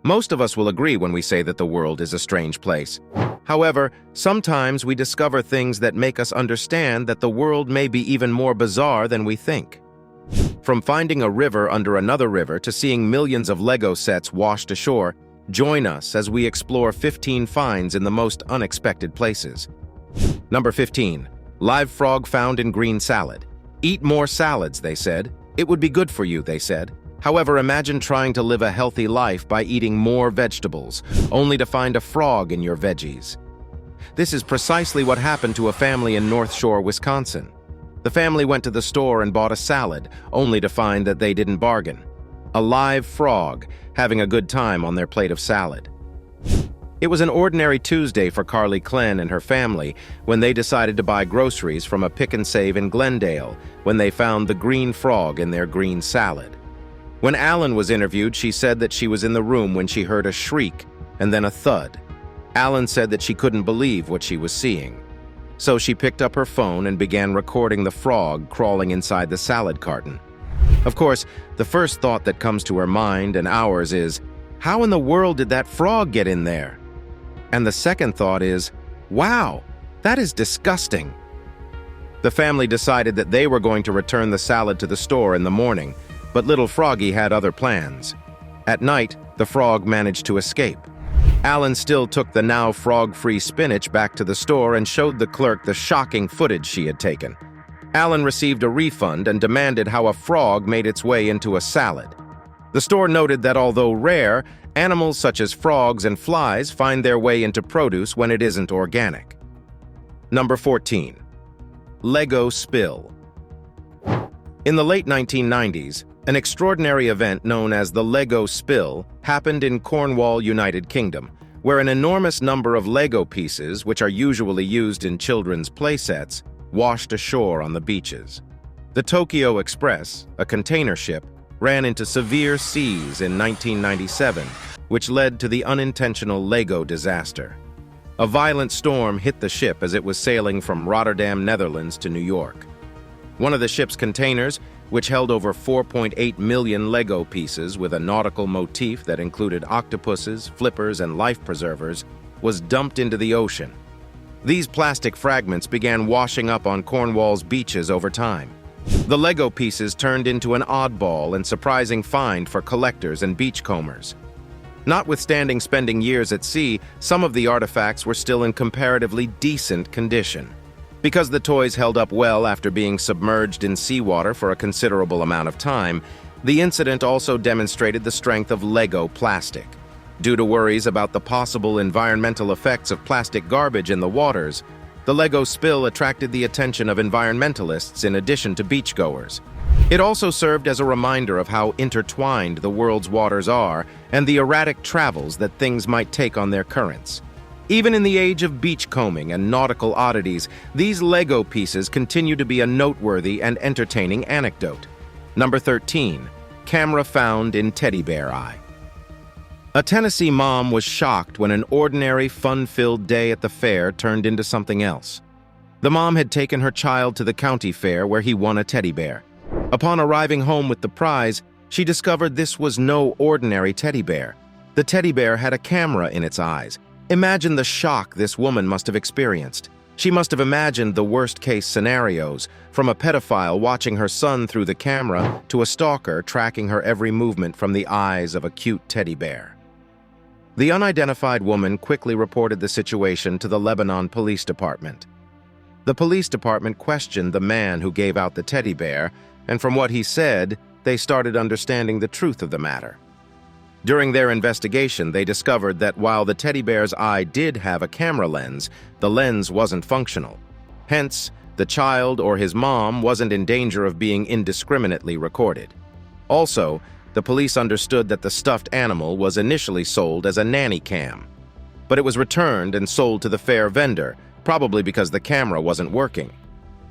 Most of us will agree when we say that the world is a strange place. However, sometimes we discover things that make us understand that the world may be even more bizarre than we think. From finding a river under another river to seeing millions of Lego sets washed ashore, join us as we explore 15 finds in the most unexpected places. Number 15. Live frog found in green salad. Eat more salads, they said. It would be good for you, they said. However, imagine trying to live a healthy life by eating more vegetables, only to find a frog in your veggies. This is precisely what happened to a family in North Shore, Wisconsin. The family went to the store and bought a salad, only to find that they didn't bargain. A live frog having a good time on their plate of salad. It was an ordinary Tuesday for Karlie Klenn and her family when they decided to buy groceries from a pick and save in Glendale when they found the green frog in their green salad. When Alan was interviewed, she said that she was in the room when she heard a shriek and then a thud. Alan said that she couldn't believe what she was seeing. So she picked up her phone and began recording the frog crawling inside the salad carton. Of course, the first thought that comes to her mind and ours is, how in the world did that frog get in there? And the second thought is, wow, that is disgusting. The family decided that they were going to return the salad to the store in the morning, but little Froggie had other plans. At night, the frog managed to escape. Alan still took the now frog-free spinach back to the store and showed the clerk the shocking footage she had taken. Alan received a refund and demanded how a frog made its way into a salad. The store noted that although rare, animals such as frogs and flies find their way into produce when it isn't organic. Number 14. Lego spill. In the late 1990s, an extraordinary event known as the Lego spill happened in Cornwall, United Kingdom, where an enormous number of Lego pieces, which are usually used in children's playsets, washed ashore on the beaches. The Tokyo Express, a container ship, ran into severe seas in 1997, which led to the unintentional Lego disaster. A violent storm hit the ship as it was sailing from Rotterdam, Netherlands to New York. One of the ship's containers, which held over 4.8 million Lego pieces with a nautical motif that included octopuses, flippers, and life preservers, was dumped into the ocean. These plastic fragments began washing up on Cornwall's beaches over time. The Lego pieces turned into an oddball and surprising find for collectors and beachcombers. Notwithstanding spending years at sea, some of the artifacts were still in comparatively decent condition. Because the toys held up well after being submerged in seawater for a considerable amount of time, the incident also demonstrated the strength of Lego plastic. Due to worries about the possible environmental effects of plastic garbage in the waters, the Lego spill attracted the attention of environmentalists in addition to beachgoers. It also served as a reminder of how intertwined the world's waters are and the erratic travels that things might take on their currents. Even in the age of beachcombing and nautical oddities, these Lego pieces continue to be a noteworthy and entertaining anecdote. Number 13. Camera found in teddy bear eye. A Tennessee mom was shocked when an ordinary, fun-filled day at the fair turned into something else. The mom had taken her child to the county fair where he won a teddy bear. Upon arriving home with the prize, she discovered this was no ordinary teddy bear. The teddy bear had a camera in its eyes. Imagine the shock this woman must have experienced. She must have imagined the worst-case scenarios, from a pedophile watching her son through the camera to a stalker tracking her every movement from the eyes of a cute teddy bear. The unidentified woman quickly reported the situation to the Lebanon Police Department. The police department questioned the man who gave out the teddy bear, and from what he said, they started understanding the truth of the matter. During their investigation, they discovered that while the teddy bear's eye did have a camera lens, the lens wasn't functional. Hence, the child or his mom wasn't in danger of being indiscriminately recorded. Also, the police understood that the stuffed animal was initially sold as a nanny cam, but it was returned and sold to the fair vendor, probably because the camera wasn't working.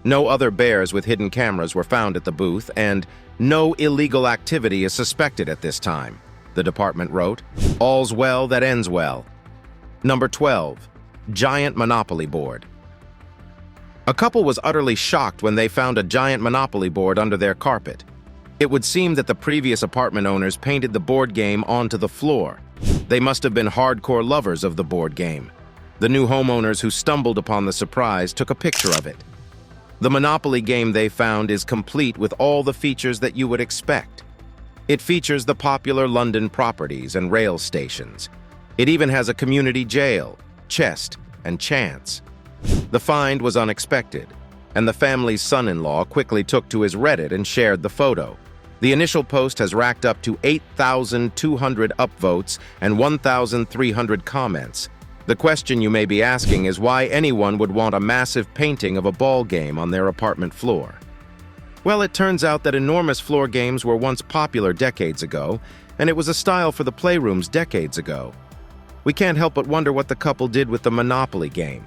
No other bears with hidden cameras were found at the booth, and no illegal activity is suspected at this time. The department wrote, "All's well that ends well." Number 12. Giant Monopoly board. A couple was utterly shocked when they found a giant Monopoly board under their carpet. It would seem that the previous apartment owners painted the board game onto the floor. They must have been hardcore lovers of the board game. The new homeowners who stumbled upon the surprise took a picture of it. The Monopoly game they found is complete with all the features that you would expect. It features the popular London properties and rail stations. It even has a community jail, chest, and chance. The find was unexpected, and the family's son-in-law quickly took to his Reddit and shared the photo. The initial post has racked up to 8,200 upvotes and 1,300 comments. The question you may be asking is why anyone would want a massive painting of a ball game on their apartment floor. Well, it turns out that enormous floor games were once popular decades ago, and it was a style for the playrooms decades ago. We can't help but wonder what the couple did with the Monopoly game.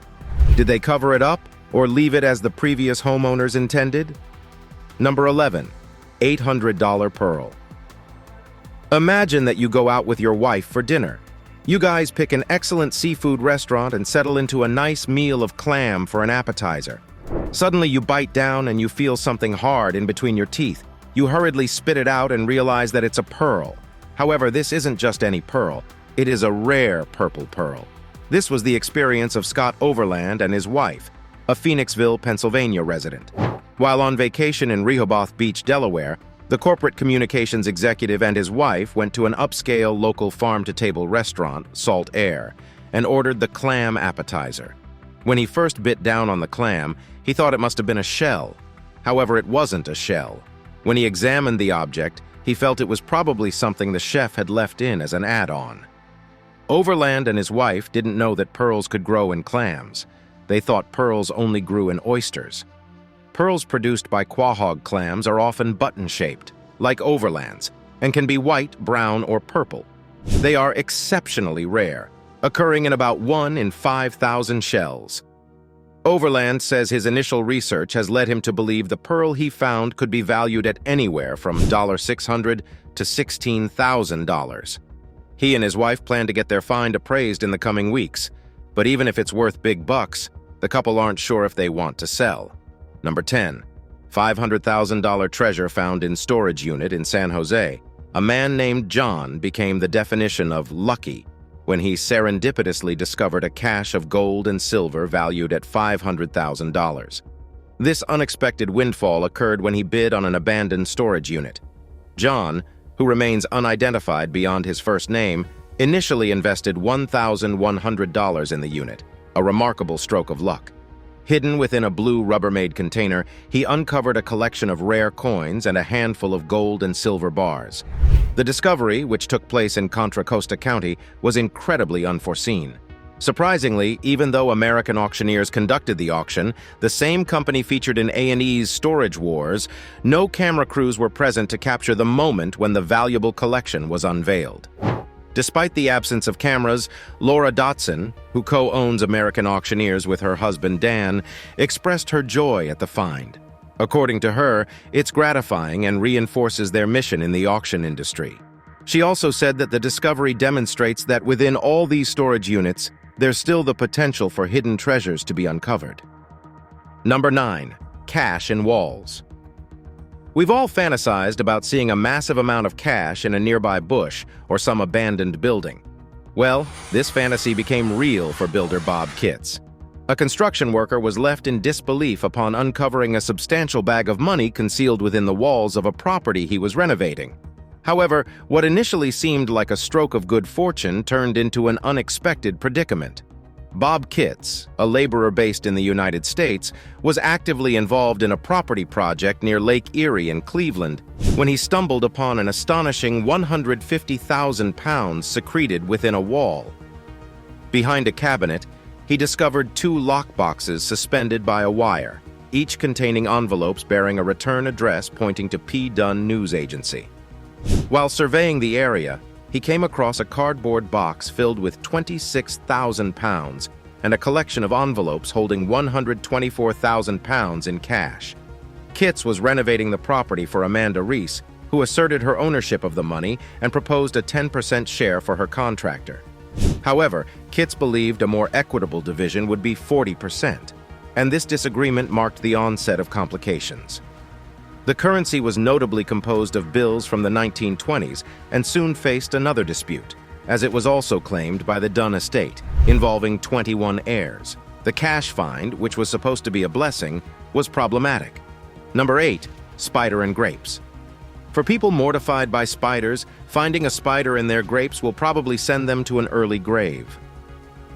Did they cover it up or leave it as the previous homeowners intended? Number 11. $800 pearl. Imagine that you go out with your wife for dinner. You guys pick an excellent seafood restaurant and settle into a nice meal of clam for an appetizer. Suddenly you bite down and you feel something hard in between your teeth. You hurriedly spit it out and realize that it's a pearl. However, this isn't just any pearl. It is a rare purple pearl. This was the experience of Scott Overland and his wife, a Phoenixville, Pennsylvania resident. While on vacation in Rehoboth Beach, Delaware, the corporate communications executive and his wife went to an upscale local farm-to-table restaurant, Salt Air, and ordered the clam appetizer. When he first bit down on the clam, he thought it must have been a shell. However, it wasn't a shell. When he examined the object, he felt it was probably something the chef had left in as an add-on. Overland and his wife didn't know that pearls could grow in clams. They thought pearls only grew in oysters. Pearls produced by quahog clams are often button-shaped, like Overland's, and can be white, brown, or purple. They are exceptionally rare, occurring in about 1 in 5,000 shells. Overland says his initial research has led him to believe the pearl he found could be valued at anywhere from $600 to $16,000. He and his wife plan to get their find appraised in the coming weeks, but even if it's worth big bucks, the couple aren't sure if they want to sell. Number 10. $500,000 treasure found in storage unit in San Jose. A man named John became the definition of lucky when he serendipitously discovered a cache of gold and silver valued at $500,000. This unexpected windfall occurred when he bid on an abandoned storage unit. John, who remains unidentified beyond his first name, initially invested $1,100 in the unit, a remarkable stroke of luck. Hidden within a blue Rubbermaid container, he uncovered a collection of rare coins and a handful of gold and silver bars. The discovery, which took place in Contra Costa County, was incredibly unforeseen. Surprisingly, even though American auctioneers conducted the auction, the same company featured in A&E's Storage Wars, no camera crews were present to capture the moment when the valuable collection was unveiled. Despite the absence of cameras, Laura Dotson, who co-owns American Auctioneers with her husband Dan, expressed her joy at the find. According to her, it's gratifying and reinforces their mission in the auction industry. She also said that the discovery demonstrates that within all these storage units, there's still the potential for hidden treasures to be uncovered. Number 9. Cash in walls. We've all fantasized about seeing a massive amount of cash in a nearby bush or some abandoned building. Well, this fantasy became real for builder Bob Kitts. A construction worker was left in disbelief upon uncovering a substantial bag of money concealed within the walls of a property he was renovating. However, what initially seemed like a stroke of good fortune turned into an unexpected predicament. Bob Kitts, a laborer based in the United States, was actively involved in a property project near Lake Erie in Cleveland when he stumbled upon an astonishing 150,000 pounds secreted within a wall. Behind a cabinet, he discovered 2 lockboxes suspended by a wire, each containing envelopes bearing a return address pointing to P. Dunn News Agency. While surveying the area, he came across a cardboard box filled with 26,000 pounds and a collection of envelopes holding 124,000 pounds in cash. Kitts was renovating the property for Amanda Reese, who asserted her ownership of the money and proposed a 10% share for her contractor. However, Kitts believed a more equitable division would be 40%, and this disagreement marked the onset of complications. The currency was notably composed of bills from the 1920s and soon faced another dispute, as it was also claimed by the Dunn estate, involving 21 heirs. The cash find, which was supposed to be a blessing, was problematic. Number 8. Spider and grapes. For people mortified by spiders, finding a spider in their grapes will probably send them to an early grave.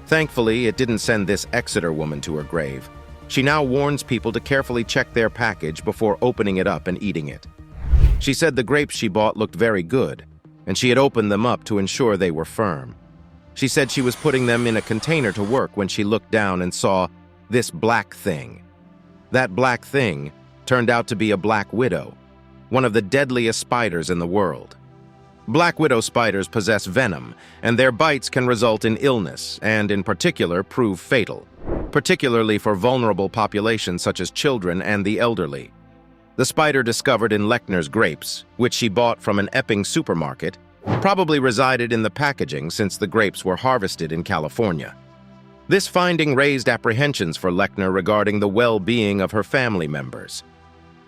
Thankfully, it didn't send this Exeter woman to her grave. She now warns people to carefully check their package before opening it up and eating it. She said the grapes she bought looked very good, and she had opened them up to ensure they were firm. She said she was putting them in a container to work when she looked down and saw this black thing. That black thing turned out to be a black widow, one of the deadliest spiders in the world. Black widow spiders possess venom, and their bites can result in illness and, in particular, prove fatal, particularly for vulnerable populations such as children and the elderly. The spider discovered in Lechner's grapes, which she bought from an Epping supermarket, probably resided in the packaging since the grapes were harvested in California. This finding raised apprehensions for Lechner regarding the well-being of her family members.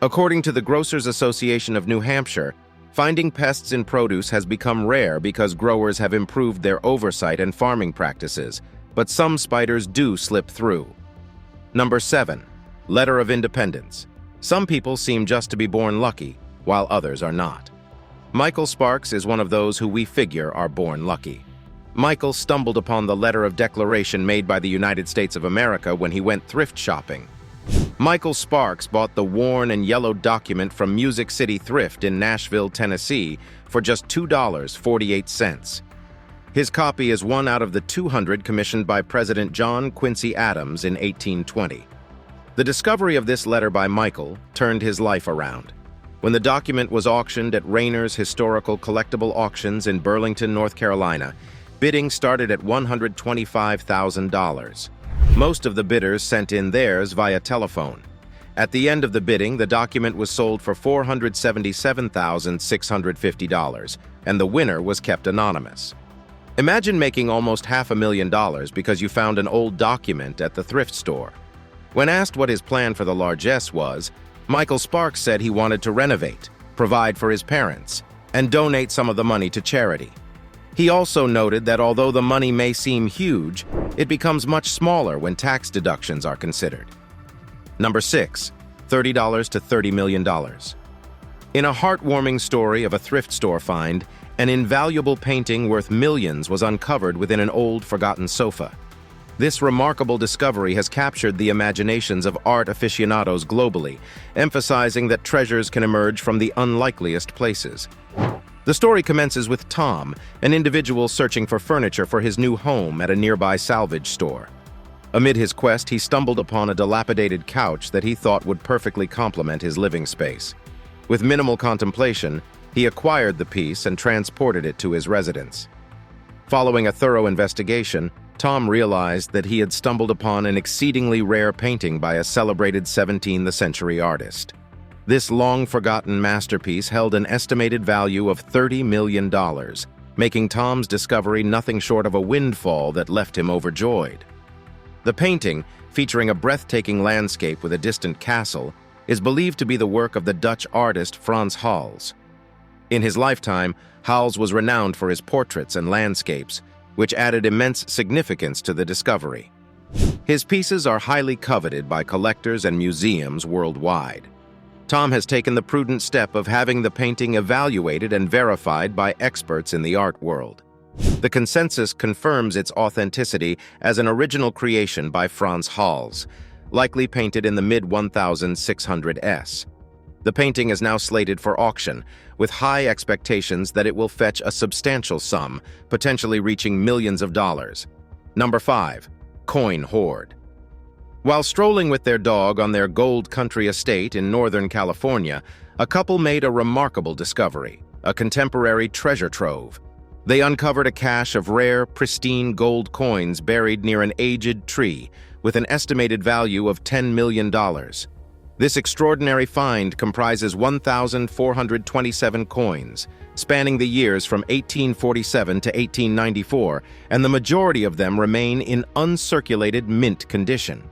According to the Grocers Association of New Hampshire, finding pests in produce has become rare because growers have improved their oversight and farming practices, but some spiders do slip through. Number 7. Letter of Independence. Some people seem just to be born lucky, while others are not. Michael Sparks is one of those who we figure are born lucky. Michael stumbled upon the letter of declaration made by the United States of America when he went thrift shopping. Michael Sparks bought the worn and yellowed document from Music City Thrift in Nashville, Tennessee, for just $2.48. His copy is one out of the 200 commissioned by President John Quincy Adams in 1820. The discovery of this letter by Michael turned his life around. When the document was auctioned at Rayner's Historical Collectible Auctions in Burlington, North Carolina, bidding started at $125,000. Most of the bidders sent in theirs via telephone. At the end of the bidding, the document was sold for $477,650, and the winner was kept anonymous. Imagine making almost $500,000 because you found an old document at the thrift store. When asked what his plan for the largesse was, Michael Sparks said he wanted to renovate, provide for his parents, and donate some of the money to charity. He also noted that although the money may seem huge, it becomes much smaller when tax deductions are considered. Number 6. $30 to $30 million. In a heartwarming story of a thrift store find, an invaluable painting worth millions was uncovered within an old, forgotten sofa. This remarkable discovery has captured the imaginations of art aficionados globally, emphasizing that treasures can emerge from the unlikeliest places. The story commences with Tom, an individual searching for furniture for his new home at a nearby salvage store. Amid his quest, he stumbled upon a dilapidated couch that he thought would perfectly complement his living space. With minimal contemplation, he acquired the piece and transported it to his residence. Following a thorough investigation, Tom realized that he had stumbled upon an exceedingly rare painting by a celebrated 17th century artist. This long-forgotten masterpiece held an estimated value of $30 million, making Tom's discovery nothing short of a windfall that left him overjoyed. The painting, featuring a breathtaking landscape with a distant castle, is believed to be the work of the Dutch artist Frans Hals. In his lifetime, Hals was renowned for his portraits and landscapes, which added immense significance to the discovery. His pieces are highly coveted by collectors and museums worldwide. Tom has taken the prudent step of having the painting evaluated and verified by experts in the art world. The consensus confirms its authenticity as an original creation by Frans Hals, likely painted in the mid-1600s. The painting is now slated for auction, with high expectations that it will fetch a substantial sum, potentially reaching millions of dollars. Number 5. Coin Hoard. While strolling with their dog on their Gold Country estate in Northern California, a couple made a remarkable discovery, a contemporary treasure trove. They uncovered a cache of rare, pristine gold coins buried near an aged tree, with an estimated value of $10 million. This extraordinary find comprises 1,427 coins, spanning the years from 1847 to 1894, and the majority of them remain in uncirculated mint condition.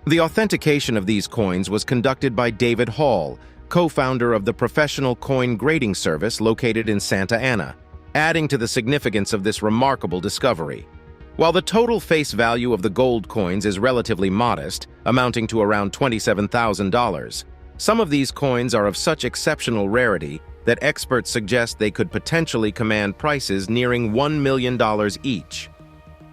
The authentication of these coins was conducted by David Hall, co-founder of the professional coin grading service located in Santa Ana. adding to the significance of this remarkable discovery. While the total face value of the gold coins is relatively modest, amounting to around $27,000, some of these coins are of such exceptional rarity that experts suggest they could potentially command prices nearing $1 million each.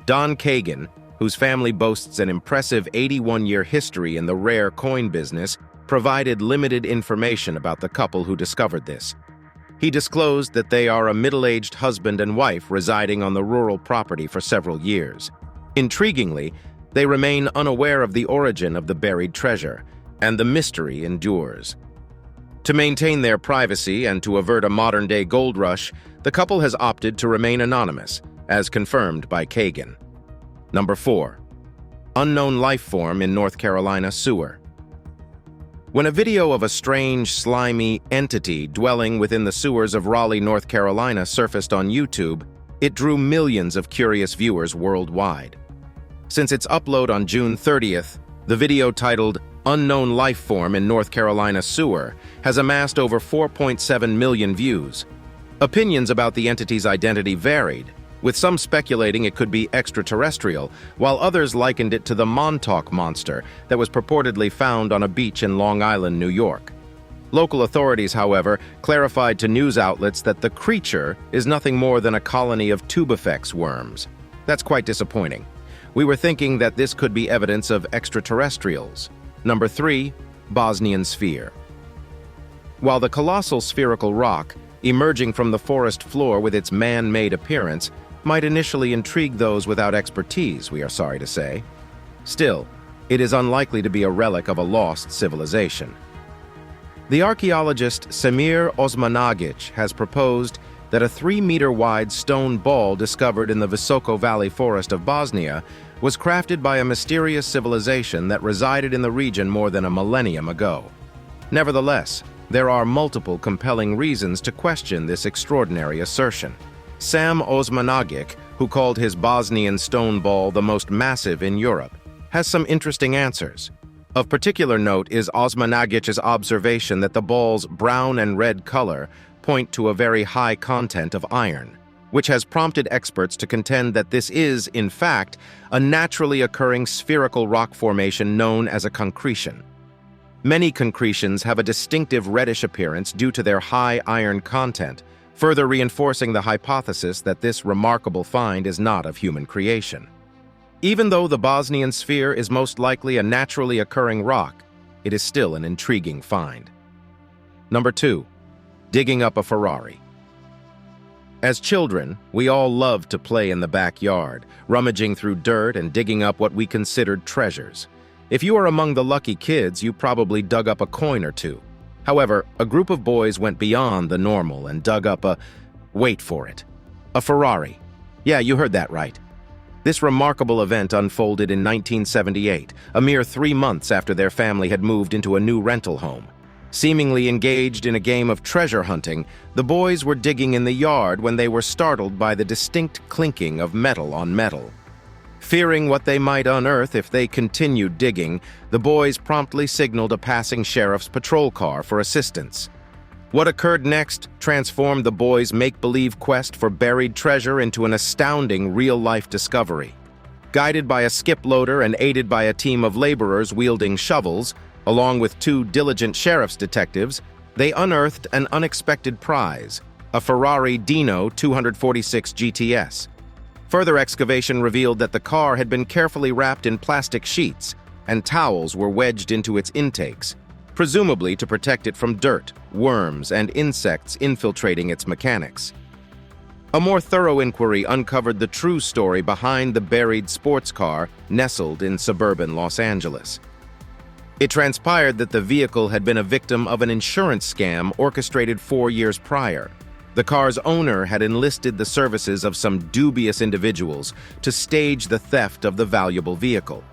Don Kagan, whose family boasts an impressive 81-year history in the rare coin business, provided limited information about the couple who discovered this. He disclosed that they are a middle-aged husband and wife residing on the rural property for several years. Intriguingly, they remain unaware of the origin of the buried treasure, and the mystery endures. To maintain their privacy and to avert a modern-day gold rush, the couple has opted to remain anonymous, as confirmed by Kagan. Number 4. Unknown life form in North Carolina sewer. When a video of a strange, slimy entity dwelling within the sewers of Raleigh, North Carolina surfaced on YouTube, it drew millions of curious viewers worldwide. Since its upload on June 30th, the video titled Unknown Life Form in North Carolina Sewer has amassed over 4.7 million views. Opinions about the entity's identity varied, with some speculating it could be extraterrestrial, while others likened it to the Montauk monster that was purportedly found on a beach in Long Island, New York. Local authorities, however, clarified to news outlets that the creature is nothing more than a colony of tubifex worms. That's quite disappointing. We were thinking that this could be evidence of extraterrestrials. Number 3. Bosnian Sphere. While the colossal spherical rock, emerging from the forest floor with its man-made appearance, might initially intrigue those without expertise, we are sorry to say, still, it is unlikely to be a relic of a lost civilization. The archaeologist Semir Osmanagic has proposed that a 3-meter-wide stone ball discovered in the Visoko Valley forest of Bosnia was crafted by a mysterious civilization that resided in the region more than a millennium ago. Nevertheless, there are multiple compelling reasons to question this extraordinary assertion. Sam Osmanagic, who called his Bosnian stone ball the most massive in Europe, has some interesting answers. Of particular note is Osmanagic's observation that the ball's brown and red color point to a very high content of iron, which has prompted experts to contend that this is, in fact, a naturally occurring spherical rock formation known as a concretion. Many concretions have a distinctive reddish appearance due to their high iron content, further reinforcing the hypothesis that this remarkable find is not of human creation. Even though the Bosnian Sphere is most likely a naturally occurring rock, it is still an intriguing find. Number 2. Digging up a Ferrari. As children, we all loved to play in the backyard, rummaging through dirt and digging up what we considered treasures. If you are among the lucky kids, you probably dug up a coin or two. However, a group of boys went beyond the normal and dug up wait for it, a Ferrari. Yeah, you heard that right. This remarkable event unfolded in 1978, a mere 3 months after their family had moved into a new rental home. Seemingly engaged in a game of treasure hunting, the boys were digging in the yard when they were startled by the distinct clinking of metal on metal. Fearing what they might unearth if they continued digging, the boys promptly signaled a passing sheriff's patrol car for assistance. What occurred next transformed the boys' make-believe quest for buried treasure into an astounding real-life discovery. Guided by a skip loader and aided by a team of laborers wielding shovels, along with 2 diligent sheriff's detectives, they unearthed an unexpected prize, a Ferrari Dino 246 GTS. Further excavation revealed that the car had been carefully wrapped in plastic sheets, and towels were wedged into its intakes, presumably to protect it from dirt, worms, and insects infiltrating its mechanics. A more thorough inquiry uncovered the true story behind the buried sports car nestled in suburban Los Angeles. It transpired that the vehicle had been a victim of an insurance scam orchestrated 4 years prior. The car's owner had enlisted the services of some dubious individuals to stage the theft of the valuable vehicle.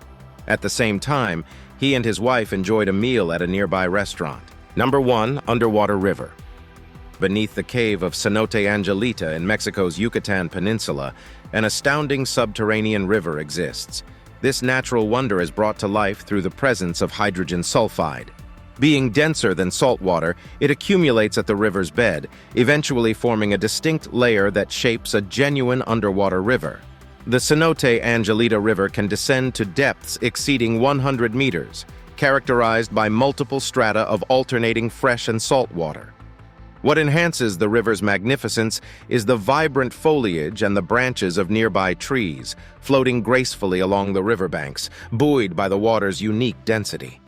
At the same time, he and his wife enjoyed a meal at a nearby restaurant. Number 1. Underwater River. Beneath the cave of Cenote Angelita in Mexico's Yucatan Peninsula, an astounding subterranean river exists. This natural wonder is brought to life through the presence of hydrogen sulfide. Being denser than salt water, it accumulates at the river's bed, eventually forming a distinct layer that shapes a genuine underwater river. The Cenote Angelita River can descend to depths exceeding 100 meters, characterized by multiple strata of alternating fresh and salt water. What enhances the river's magnificence is the vibrant foliage and the branches of nearby trees, floating gracefully along the riverbanks, buoyed by the water's unique density.